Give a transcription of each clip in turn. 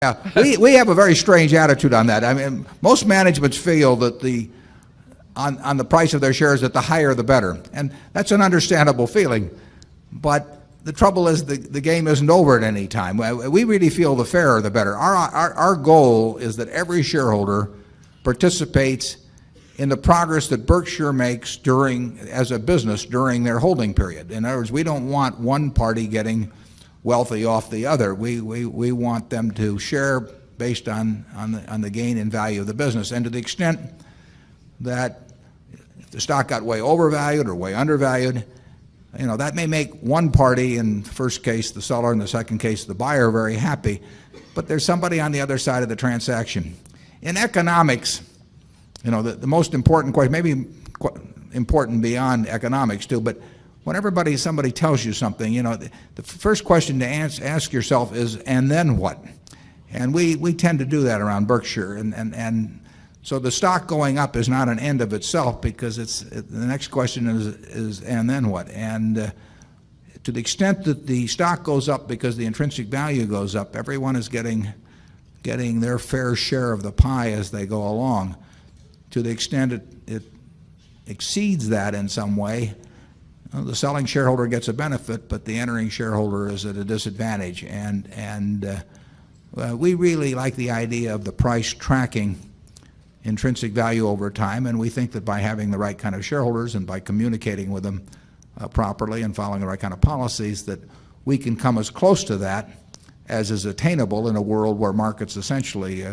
Yeah, we have a very strange attitude on that. I mean, most managements feel that on the price of their shares that the higher the better. And that's an understandable feeling. But the trouble is the game isn't over at any time. We really feel the fairer the better. Our goal is that every shareholder participates in the progress that Berkshire makes as a business during their holding period. In other words, we don't want one party getting wealthy off the other. We want them to share based on the gain in value of the business. And to the extent that if the stock got way overvalued or way undervalued, that may make one party, in the first case the seller, in the second case the buyer, very happy. But there's somebody on the other side of the transaction. In economics, the most important question, maybe important beyond economics too, but when somebody tells you something, the first question to ask yourself is, and then what? And we tend to do that around Berkshire. And so the stock going up is not an end of itself, because the next question is and then what? And to the extent that the stock goes up because the intrinsic value goes up, everyone is getting their fair share of the pie as they go along. To the extent it exceeds that in some way, the selling shareholder gets a benefit, but the entering shareholder is at a disadvantage. And we really like the idea of the price tracking intrinsic value over time, and we think that by having the right kind of shareholders and by communicating with them properly and following the right kind of policies, that we can come as close to that as is attainable in a world where markets essentially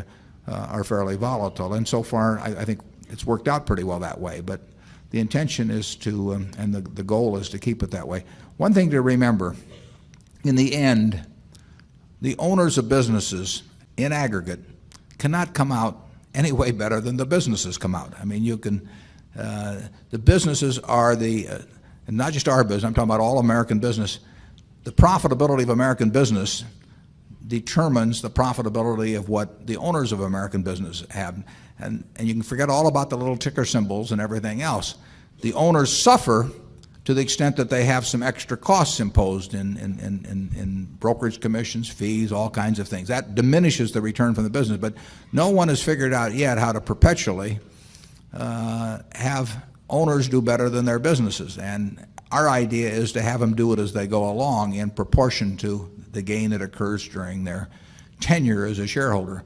are fairly volatile. And so far, I think it's worked out pretty well that way. But the intention is to, and the goal is to keep it that way. One thing to remember, in the end, the owners of businesses in aggregate cannot come out any way better than the businesses come out. I mean, the businesses are and not just our business, I'm talking about all American business. The profitability of American business determines the profitability of what the owners of American business have. And you can forget all about the little ticker symbols and everything else. The owners suffer to the extent that they have some extra costs imposed in brokerage commissions, fees, all kinds of things. That diminishes the return from the business. But no one has figured out yet how to perpetually have owners do better than their businesses. And our idea is to have them do it as they go along in proportion to the gain that occurs during their tenure as a shareholder.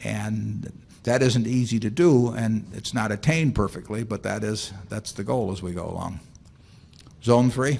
And that isn't easy to do, and it's not attained perfectly, but that's the goal as we go along. Zone 3.